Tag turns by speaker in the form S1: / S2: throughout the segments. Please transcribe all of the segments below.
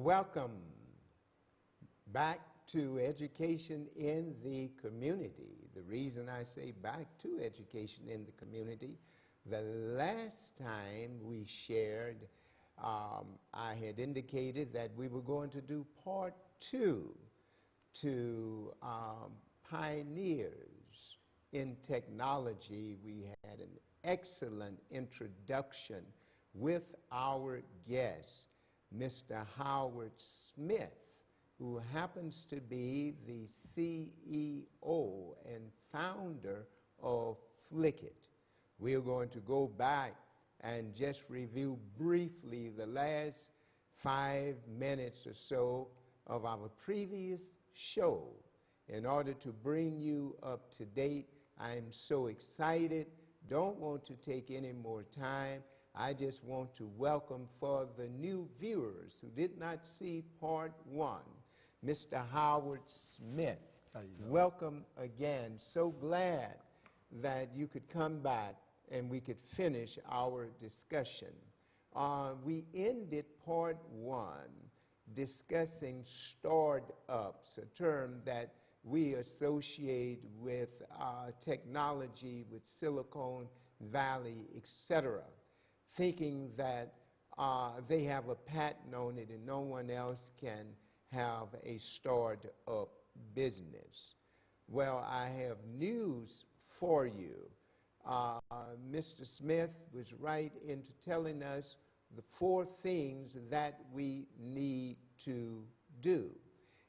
S1: Welcome back to Education in the Community. The reason I say back to Education in the Community, the last time we shared, I had indicated that we were going to do part 2 to pioneers in technology. We had an excellent introduction with our guest, Mr. Howard Smith, who happens to be the CEO and founder of Flickit. We are going to go back and just review briefly the last 5 minutes or so of our previous show in order to bring you up to date. I am so excited. Don't want to take any more time. I just want to welcome for the new viewers who did not see part 1, Mr. Howard Smith. Welcome again. So glad that you could come back and we could finish our discussion. We ended part 1 discussing startups, a term that we associate with technology, with Silicon Valley, etc., thinking that they have a patent on it and no one else can have a startup business. Well, I have news for you. Mr. Smith was right into telling us the 4 things that we need to do.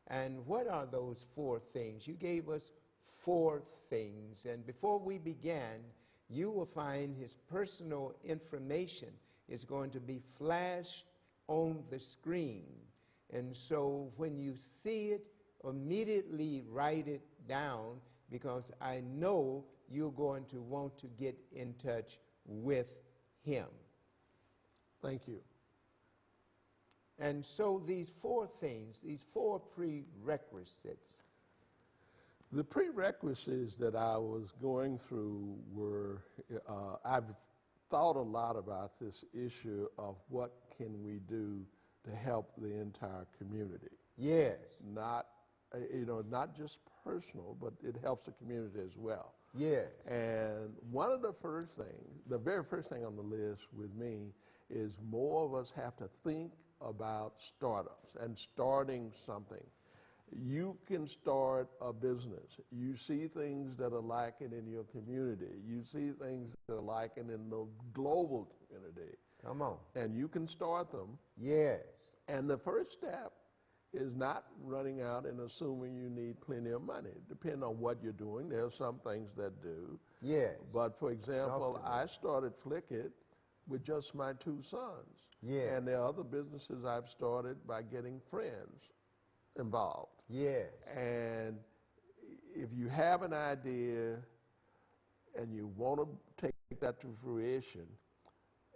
S1: And what are those 4 things? You gave us 4 things. And before we began, you will find his personal information is going to be flashed on the screen. And so when you see it, immediately write it down, because I know you're going to want to get in touch with him.
S2: Thank you.
S1: And so these 4 things, these 4 prerequisites.
S2: The prerequisites that I was going through were, I've thought a lot about this issue of what can we do to help the entire community.
S1: Yes.
S2: Not just personal, but it helps the community as well.
S1: Yes.
S2: And one of the first things, the very first thing on the list with me is more of us have to think about startups and starting something. You can start a business. You see things that are lacking in your community. You see things that are lacking in the global community.
S1: Come on.
S2: And you can start them.
S1: Yes.
S2: And the first step is not running out and assuming you need plenty of money. Depending on what you're doing, there are some things that do.
S1: Yes.
S2: But for example, I started Flickit with just my 2 sons.
S1: Yeah.
S2: And there are other businesses I've started by getting friends involved.
S1: Yes.
S2: And if you have an idea and you want to take that to fruition,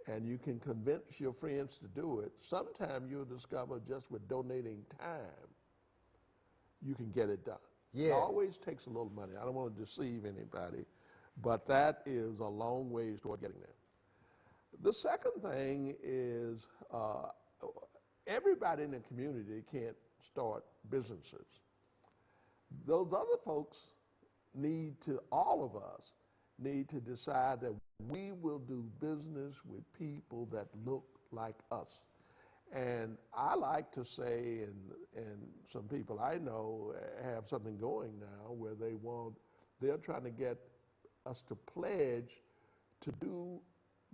S2: and you can convince your friends to do it, sometime you'll discover just with donating time, you can get it done.
S1: Yes.
S2: It always takes a little money. I don't want to deceive anybody, but that is a long ways toward getting there. The second thing is everybody in the community can't start businesses. Those other folks all of us need to decide that we will do business with people that look like us. And I like to say, and some people I know have something going now where they're trying to get us to pledge to do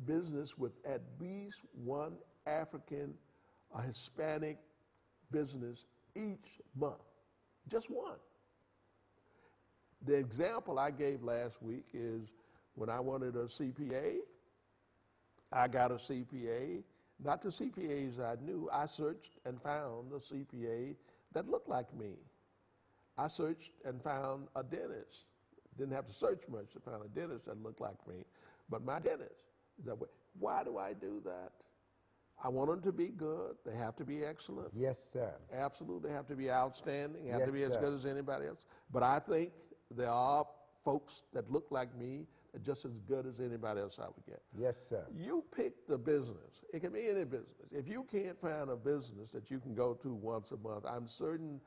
S2: business with at least one African or Hispanic business each month. Just one. The example I gave last week is when I wanted a CPA, I got a CPA. Not the CPAs I knew. I searched and found a CPA that looked like me. I searched and found a dentist. Didn't have to search much to find a dentist that looked like me, but my dentist. Why do I do that? I want them to be good. They have to be excellent.
S1: Yes, sir.
S2: Absolutely. They have to be outstanding. They have
S1: Yes,
S2: to be as
S1: sir.
S2: good as anybody else. But I think there are folks that look like me just as good as anybody else I would get.
S1: Yes, sir.
S2: You pick the business. It can be any business. If you can't find a business that you can go to once a month, I'm certain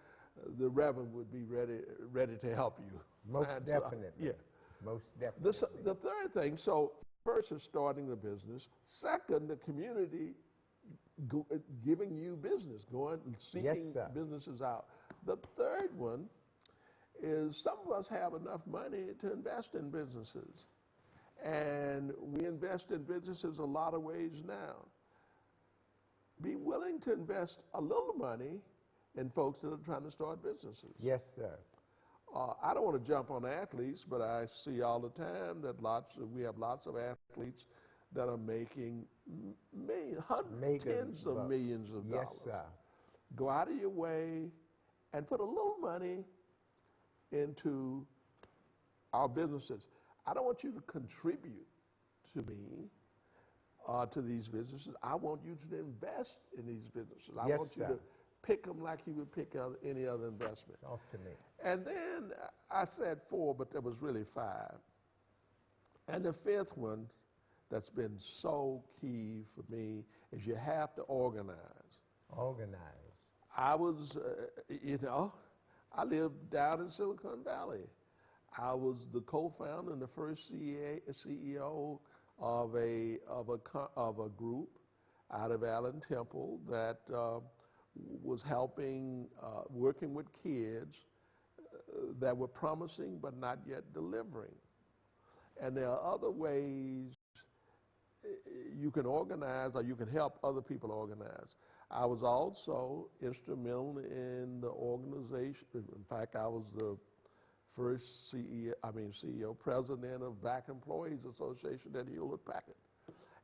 S2: the Reverend would be ready to help you.
S1: Most definitely.
S2: Yeah.
S1: Most definitely.
S2: The third thing, so first is starting the business. Second, the community giving you business, going and seeking businesses out. The third one is some of us have enough money to invest in businesses. And we invest in businesses a lot of ways now. Be willing to invest a little money in folks that are trying to start businesses.
S1: Yes, sir.
S2: I don't want to jump on athletes, but I see all the time that we have lots of athletes that are making tens of millions of dollars.
S1: Yes, sir.
S2: Go out of your way and put a little money into our businesses. I don't want you to contribute to me, to these businesses. I want you to invest in these businesses. I want you to pick them like you would pick any other investment.
S1: Talk to me.
S2: And then I said 4, but there was really 5. And the 5th one that's been so key for me is you have to organize.
S1: Organize.
S2: I was, I lived down in Silicon Valley. I was the co-founder and the first CEO of a group out of Allen Temple that was helping, working with kids that were promising but not yet delivering. And there are other ways you can organize or you can help other people organize. I was also instrumental in the organization. In fact, I was the first CEO, president of Black Employees Association at Hewlett Packard.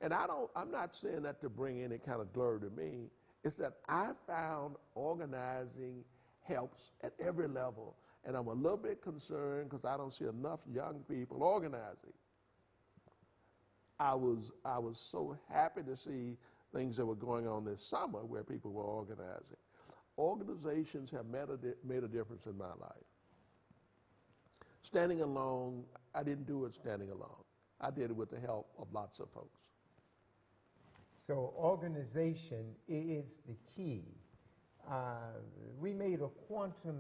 S2: And I'm not saying that to bring any kind of glory to me. It's that I found organizing helps at every level. And I'm a little bit concerned because I don't see enough young people organizing. I was so happy to see things that were going on this summer where people were organizing. Organizations have made a difference in my life. Standing alone, I didn't do it standing alone. I did it with the help of lots of folks.
S1: So organization is the key. We made a quantum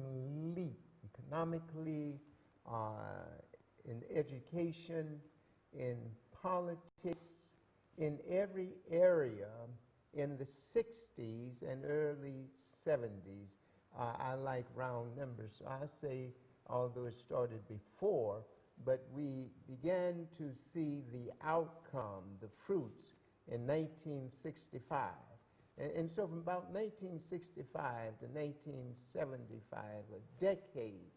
S1: leap economically, in education, in politics, in every area in the 60s and early 70s. I like round numbers, so I say, although it started before, but we began to see the outcome, the fruits, in 1965. And so from about 1965 to 1975, a decade,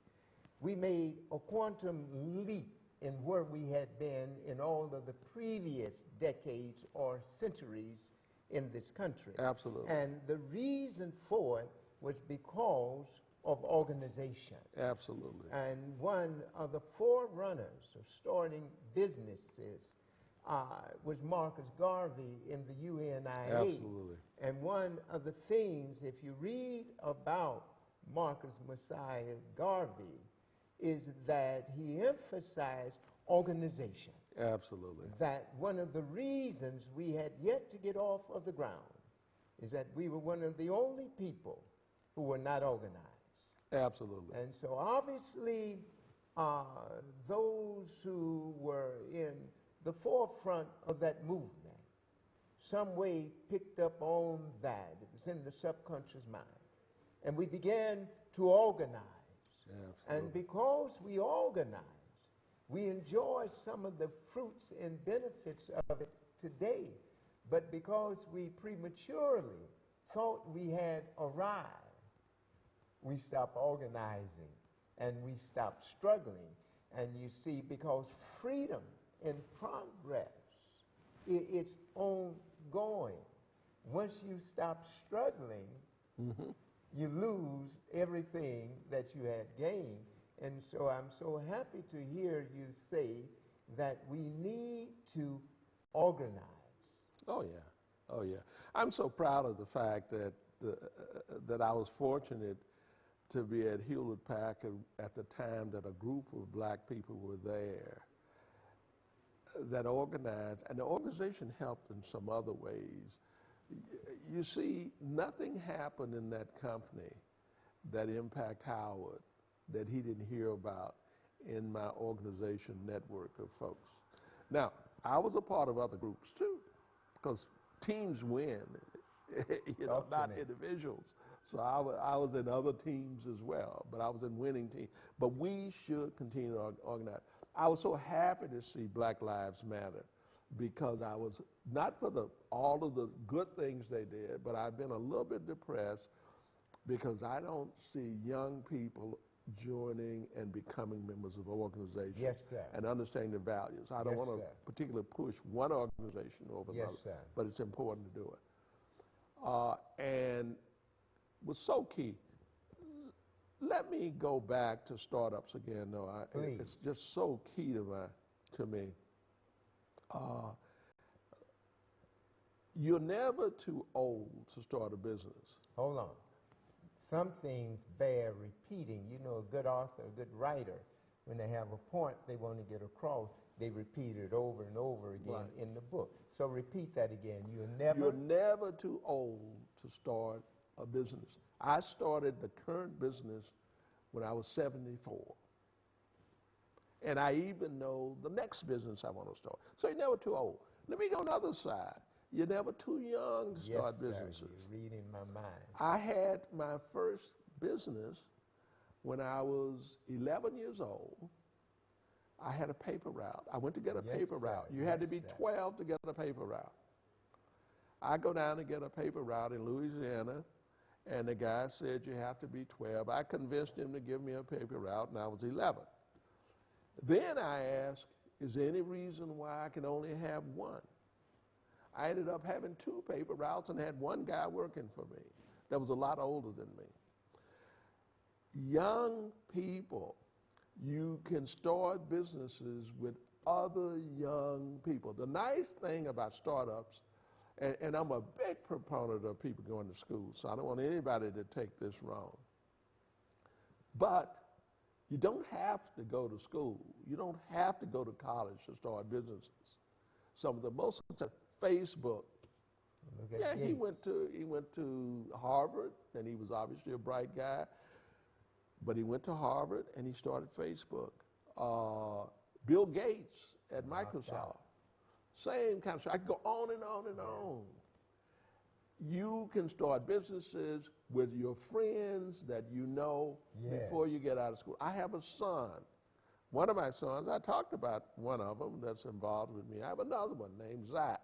S1: we made a quantum leap in where we had been in all of the previous decades or centuries in this country.
S2: Absolutely.
S1: And the reason for it was because of organization.
S2: Absolutely.
S1: And one of the forerunners of starting businesses was Marcus Garvey in the UNIA.
S2: Absolutely.
S1: And one of the things, if you read about Marcus Messiah Garvey, is that he emphasized organization.
S2: Absolutely.
S1: That one of the reasons we had yet to get off of the ground is that we were one of the only people who were not organized.
S2: Absolutely.
S1: And so obviously, those who were in the forefront of that movement, some way picked up on that. It was in the subconscious mind. And we began to organize.
S2: Absolutely.
S1: And because we organize, we enjoy some of the fruits and benefits of it today. But because we prematurely thought we had arrived, we stopped organizing and we stopped struggling. And you see, because freedom and progress, it's ongoing. Once you stop struggling, you lose everything that you had gained. And so I'm so happy to hear you say that we need to organize.
S2: Oh, yeah. Oh, yeah. I'm so proud of the fact that that I was fortunate to be at Hewlett Packard at the time that a group of black people were there. that organized, and the organization helped in some other ways. You see, nothing happened in that company that impact Howard that he didn't hear about in my organization network of folks. Now, I was a part of other groups too, because teams win, not individuals. So I was in other teams as well, but I was in winning teams. But we should continue to organize. I was so happy to see Black Lives Matter, because I was, not for all of the good things they did, but I've been a little bit depressed because I don't see young people joining and becoming members of organizations.
S1: Yes, sir.
S2: And understanding the values. I don't want to particularly push one organization over another,
S1: sir.
S2: but it's important to do it. And was so key. Let me go back to startups again, though. It's just so key to me. You're never too old to start a business.
S1: Hold on. Some things bear repeating. You know, a good author, a good writer, when they have a point they want to get across, they repeat it over and over again in the book. So repeat that again. You're never
S2: too old to start a business. I started the current business when I was 74. And I even know the next business I want to start. So you're never too old. Let me go on the other side. You're never too young to start businesses.
S1: You're reading my mind.
S2: I had my first business when I was 11 years old. I had a paper route. I went to get a paper route. You had to be 12 to get a paper route. I go down to get a paper route in Louisiana, and the guy said you have to be 12. I convinced him to give me a paper route, and I was 11. Then I asked, is there any reason why I can only have one? I ended up having 2 paper routes and had one guy working for me that was a lot older than me. Young people, you can start businesses with other young people. The nice thing about startups, and I'm a big proponent of people going to school, so I don't want anybody to take this wrong. But you don't have to go to school. You don't have to go to college to start businesses. Some of the most Facebook. He went to Harvard, and he was obviously a bright guy. But he went to Harvard and he started Facebook. Bill Gates at Microsoft, same kind of stuff. I could go on and on and on. You can start businesses with your friends that you know before you get out of school. I have a son. One of my sons, I talked about one of them that's involved with me. I have another one named Zach.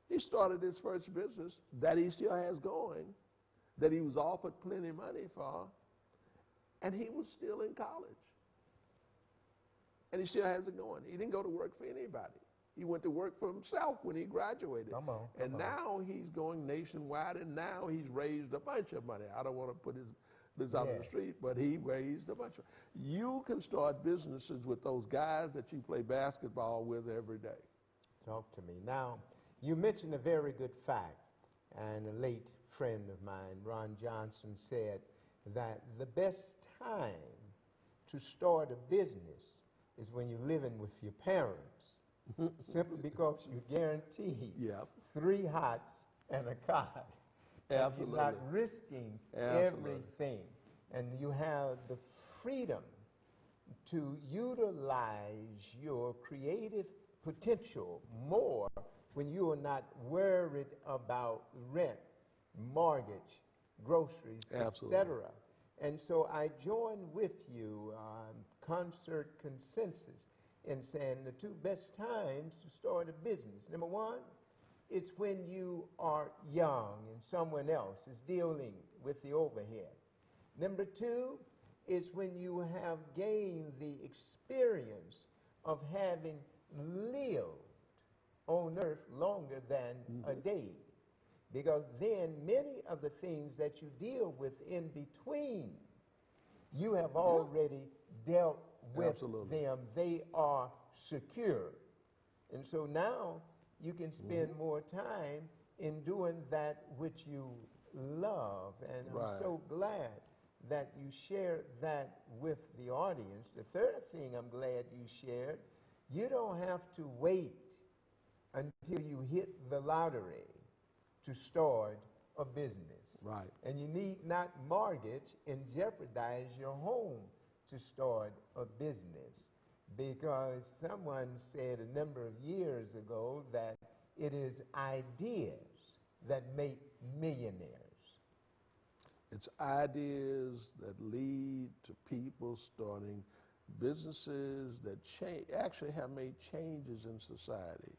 S2: He started his first business that he still has going, that he was offered plenty of money for, and he was still in college. And he still has it going. He didn't go to work for anybody. He went to work for himself when he graduated. Now he's going nationwide, and now he's raised a bunch of money. I don't want to put this out on the street, but he raised a bunch of. You can start businesses with those guys that you play basketball with every day.
S1: Talk to me. Now, you mentioned a very good fact, and a late friend of mine, Ron Johnson, said that the best time to start a business is when you're living with your parents, simply because you're guaranteed 3 hots and a car.
S2: Absolutely.
S1: You're not risking everything, and you have the freedom to utilize your creative potential more when you are not worried about rent, mortgage, groceries, etc. And so I join with you on concert consensus in saying the 2 best times to start a business. Number 1, it's when you are young and someone else is dealing with the overhead. Number 2 is when you have gained the experience of having lived on earth longer than a day. Because then many of the things that you deal with in between, you have already dealt with them. They are secure. And so now you can spend more time in doing that which you love. And I'm so glad that you shared that with the audience. The third thing I'm glad you shared You don't have to wait until you hit the lottery to start a business.
S2: Right.
S1: And you need not mortgage and jeopardize your home to start a business, because someone said a number of years ago that it is ideas that make millionaires.
S2: It's ideas that lead to people starting businesses that actually have made changes in society.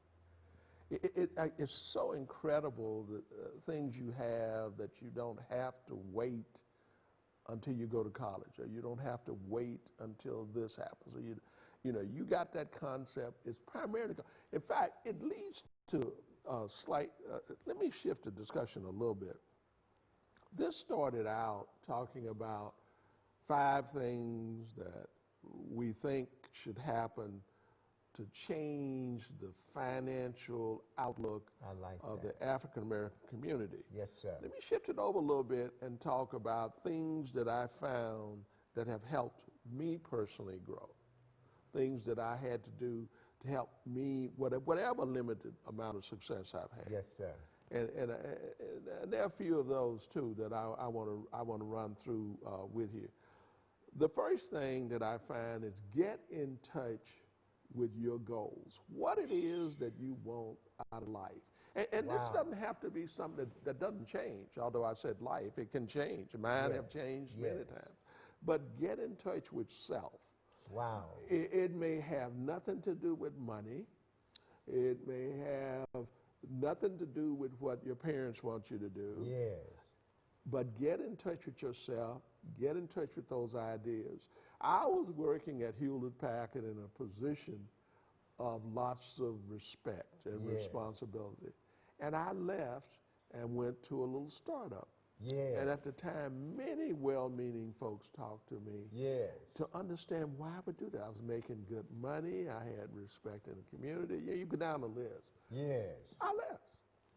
S2: It's so incredible that things you have that you don't have to wait until you go to college, or you don't have to wait until this happens. Or you got that concept. It's primarily, in fact, it leads to a slight, let me shift the discussion a little bit. This started out talking about 5 things that we think should happen to change the financial outlook of the African American community.
S1: Yes, sir.
S2: Let me shift it over a little bit and talk about things that I found that have helped me personally grow. Things that I had to do to help me, whatever limited amount of success I've had.
S1: Yes, sir.
S2: And there are a few of those too that I want to run through with you. The first thing that I find is get in touch with your goals. What it is that you want out of life. And this doesn't have to be something that doesn't change. Although I said life, it can change. Mine have changed many times. But get in touch with self.
S1: Wow.
S2: It may have nothing to do with money. It may have nothing to do with what your parents want you to do.
S1: Yes.
S2: But get in touch with yourself. Get in touch with those ideas. I was working at Hewlett-Packard in a position of lots of respect and responsibility. And I left and went to a little startup.
S1: Yeah.
S2: And at the time, many well-meaning folks talked to me to understand why I would do that. I was making good money. I had respect in the community. Yeah, you go down the list.
S1: Yes.
S2: I left.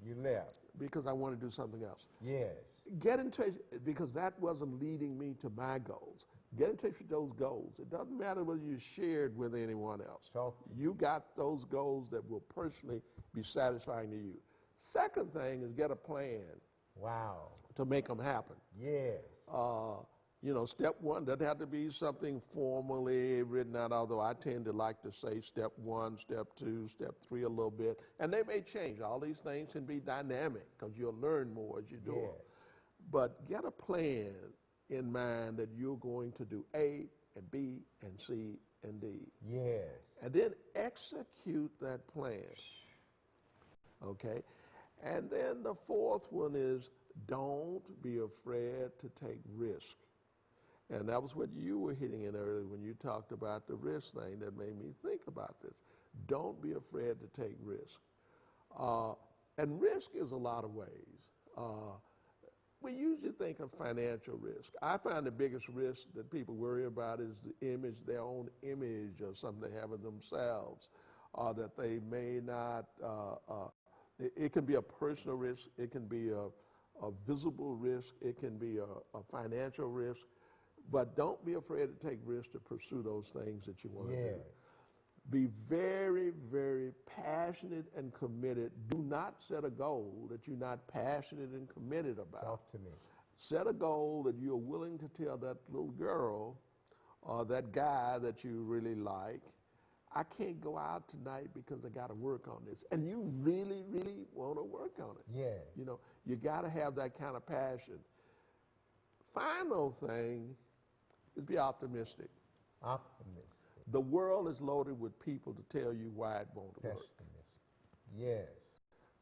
S1: You left.
S2: Because I wanted to do something else.
S1: Yes.
S2: Get in touch, because that wasn't leading me to my goals. Get in touch with those goals. It doesn't matter whether you shared with anyone else. You got those goals that will personally be satisfying to you. Second thing is get a plan.
S1: Wow.
S2: To make them happen.
S1: Yes.
S2: Step 1 doesn't have to be something formally written out, although I tend to like to say step 1, step 2, step 3 a little bit. And they may change. All these things can be dynamic because you'll learn more as you do them. But get a plan in mind that you're going to do A and B and C and D.
S1: Yes.
S2: And then execute that plan. Okay? And then the fourth one is don't be afraid to take risk. And that was what you were hitting in earlier when you talked about the risk thing that made me think about this. Don't be afraid to take risk. And risk is a lot of ways. We usually think of financial risk. I find the biggest risk that people worry about is the image, their own image or something they have of themselves, that they may not, it can be a personal risk, it can be a visible risk, it can be a financial risk, but don't be afraid to take risks to pursue those things that you want to do. Be very, very passionate and committed. Do not set a goal that you're not passionate and committed about.
S1: Talk to me.
S2: Set a goal that you're willing to tell that little girl or that guy that you really like, I can't go out tonight because I got to work on this. And you really, really want to work on it.
S1: Yeah.
S2: You got to have that kind of passion. Final thing is be optimistic.
S1: Optimistic.
S2: The world is loaded with people to tell you why it won't work.
S1: Yes.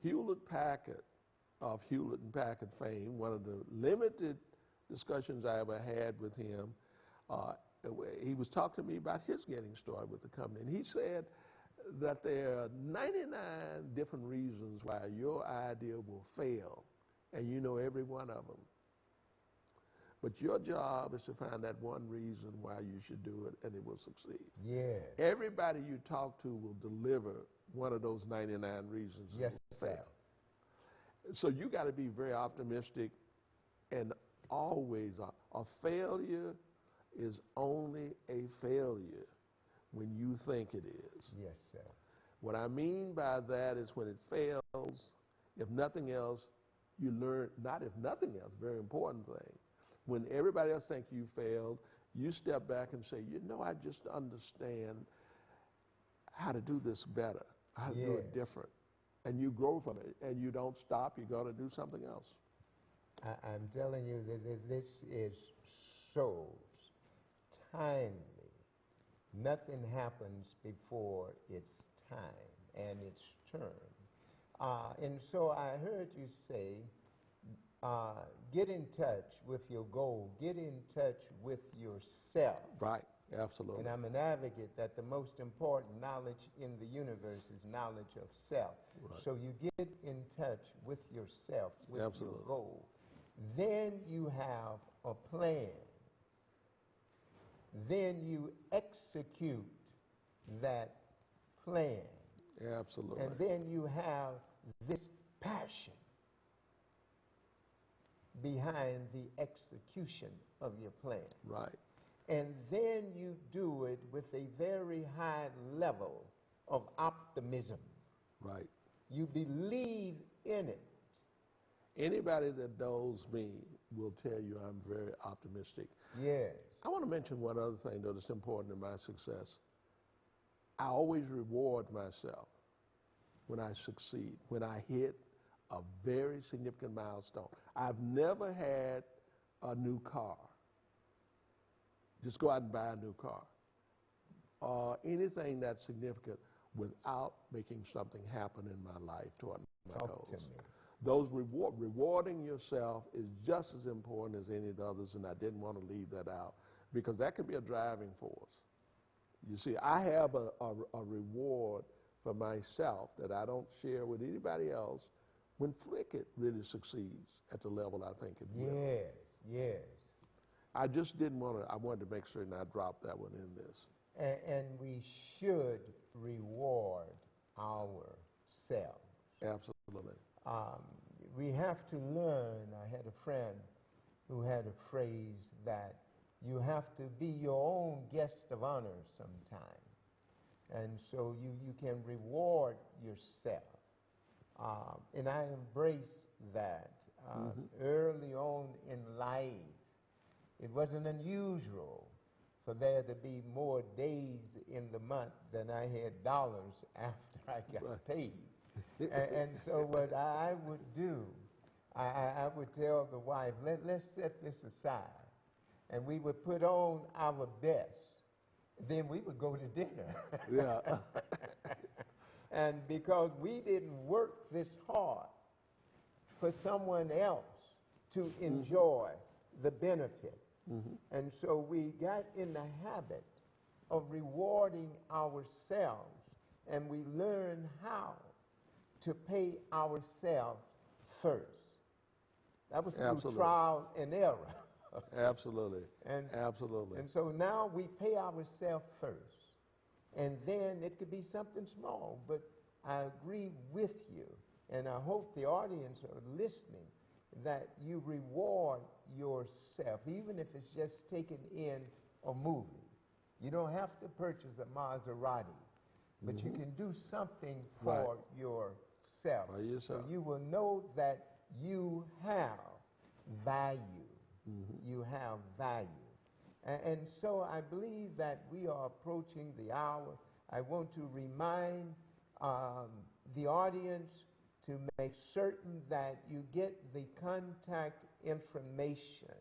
S2: Hewlett-Packard, of Hewlett and Packard fame, one of the limited discussions I ever had with him, he was talking to me about his getting started with the company. And he said that there are 99 different reasons why your idea will fail, and you know every one of them. But your job is to find that one reason why you should do it, and it will succeed.
S1: Yeah.
S2: Everybody you talk to will deliver one of those 99 reasons
S1: Yes,
S2: and will fail. So you got to be very optimistic, and always a failure is only a failure when you think it is.
S1: Yes, sir.
S2: What I mean by that is when it fails, if nothing else, you learn, not if nothing else, very important thing. When everybody else thinks you failed, you step back and say, you know, I just understand how to do this better, how to do it different. And you grow from it, and you don't stop, you got to do something else.
S1: I'm telling you that this is so timely. Nothing happens before its time and its turn. And so I heard you say, get in touch with your goal, get in touch with yourself.
S2: Right, absolutely.
S1: And I'm an advocate that the most important knowledge in the universe is knowledge of self.
S2: Right.
S1: So you get in touch with yourself, with
S2: Absolutely.
S1: your goal. Then you have a plan. Then you execute that plan.
S2: Absolutely.
S1: And then you have this passion behind the execution of your plan.
S2: Right.
S1: And then you do it with a very high level of optimism.
S2: Right.
S1: You believe in it.
S2: Anybody that knows me will tell you I'm very optimistic.
S1: Yes.
S2: I want to mention one other thing, though, that's important in my success. I always reward myself when I succeed, when I hit a very significant milestone. I've never had a new car. Just go out and buy a new car. Or anything that's significant without making something happen in my life toward my goals.
S1: Talk to me.
S2: Those rewarding yourself is just as important as any of the others, and I didn't want to leave that out because that can be a driving force. You see, I have a reward for myself that I don't share with anybody else when Flickit really succeeds at the level I think it will.
S1: Yes, yes.
S2: I just didn't want to, I wanted to make certain I dropped that one in this.
S1: And we should reward ourselves.
S2: Absolutely.
S1: We have to learn. I had a friend who had a phrase that you have to be your own guest of honor sometime. And so you can reward yourself. And I embrace that. Early on in life, it wasn't unusual for there to be more days in the month than I had dollars after I got paid. And so what I would do, I would tell the wife, let's set this aside. And we would put on our best. Then we would go to dinner.
S2: Yeah.
S1: And because we didn't work this hard for someone else to enjoy the benefit. And so we got in the habit of rewarding ourselves, and we learned how to pay ourselves first. That was through
S2: Absolutely.
S1: trial and error.
S2: Absolutely.
S1: And so now we pay ourselves first. And then it could be something small, but I agree with you, and I hope the audience are listening, that you reward yourself, even if it's just taking in a movie. You don't have to purchase a Maserati, but you can do something for yourself.
S2: For yourself.
S1: So you will know that you have value. You have value. And so I believe that we are approaching the hour. I want to remind the audience to make certain that you get the contact information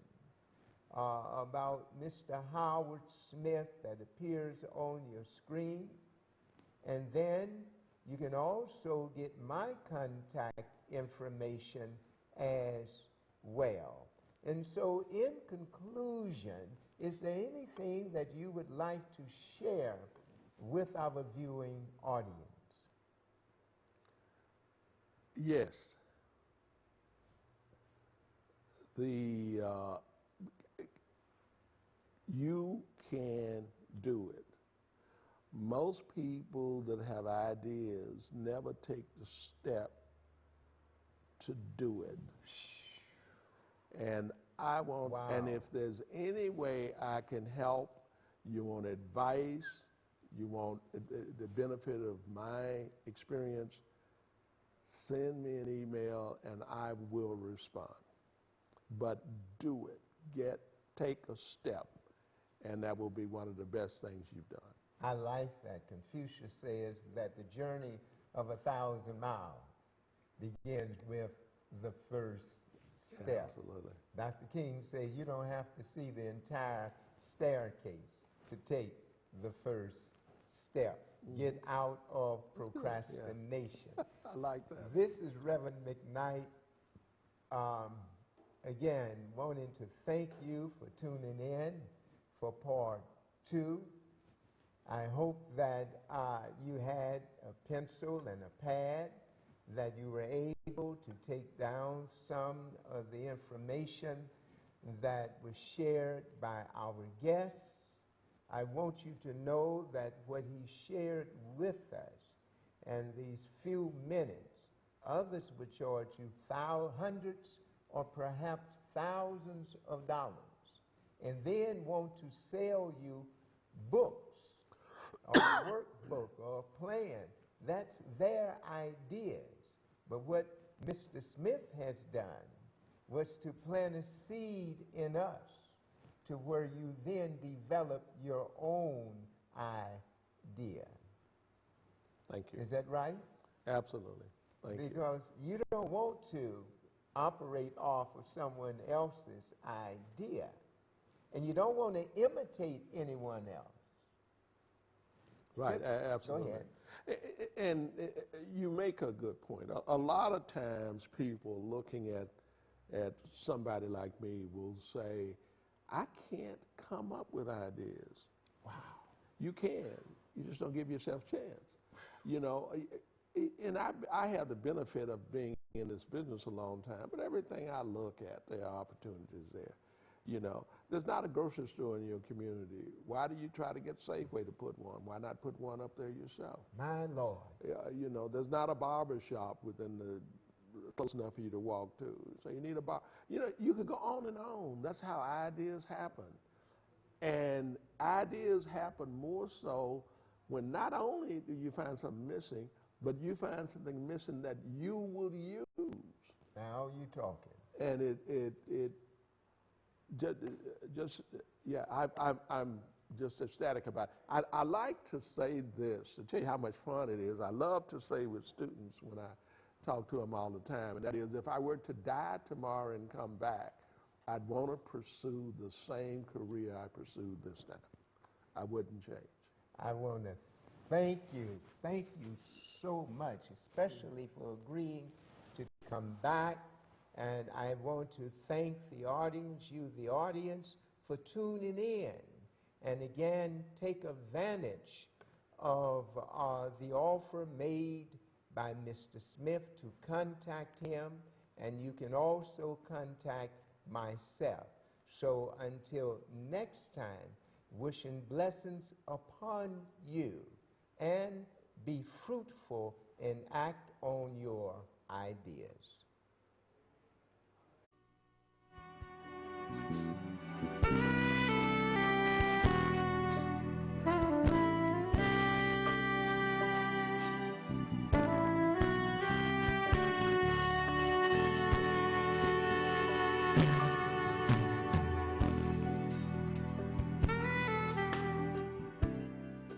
S1: about Mr. Howard Smith that appears on your screen. And then you can also get my contact information as well. And so in conclusion, is there anything that you would like to share with our viewing audience?
S2: Yes. You can do it. Most people that have ideas never take the step to do it. And I want, and if there's any way I can help, you want advice, you want the benefit of my experience, send me an email and I will respond. But do it. Take a step, and that will be one of the best things you've done.
S1: I like that. Confucius says that the journey of 1,000 miles begins with the first step.
S2: Absolutely.
S1: Dr. King said you don't have to see the entire staircase to take the first step. Get out of procrastination.
S2: Yeah. I like that.
S1: This is Reverend McKnight. Again, wanting to thank you for tuning in for part 2. I hope that you had a pencil and a pad, that you were able to take down some of the information that was shared by our guests. I want you to know that what he shared with us and these few minutes, others would charge you hundreds or perhaps thousands of dollars, and then want to sell you books or a workbook or a plan. That's their ideas. But what Mr. Smith has done was to plant a seed in us to where you then develop your own idea.
S2: Thank you.
S1: Is that right?
S2: Absolutely. Thank you.
S1: Because you don't want to operate off of someone else's idea, and you don't want to imitate anyone else.
S2: Right, absolutely.
S1: Go ahead.
S2: And you make a good point. A lot of times people looking at somebody like me will say, I can't come up with ideas. Wow. You can. You just don't give yourself a chance. You know, and I have the benefit of being in this business a long time, but everything I look at, there are opportunities there. You know, there's not a grocery store in your community. Why do you try to get Safeway to put one? Why not put one up there yourself?
S1: My Lord.
S2: You know, there's not a barber shop within close enough for you to walk to. So you need a bar. You know, you could go on and on. That's how ideas happen. And ideas happen more so when not only do you find something missing, but you find something missing that you will use.
S1: Now you talking.
S2: And it just yeah, I'm just ecstatic about it. I like to say this, to tell you how much fun it is. I love to say with students when I talk to them all the time, and that is, if I were to die tomorrow and come back, I'd want to pursue the same career I pursued this time. I wouldn't change.
S1: I want to thank you so much, especially for agreeing to come back. And I want to thank the audience, you the audience, for tuning in. And again, take advantage of the offer made by Mr. Smith to contact him, and you can also contact myself. So until next time, wishing blessings upon you, and be fruitful and act on your ideas.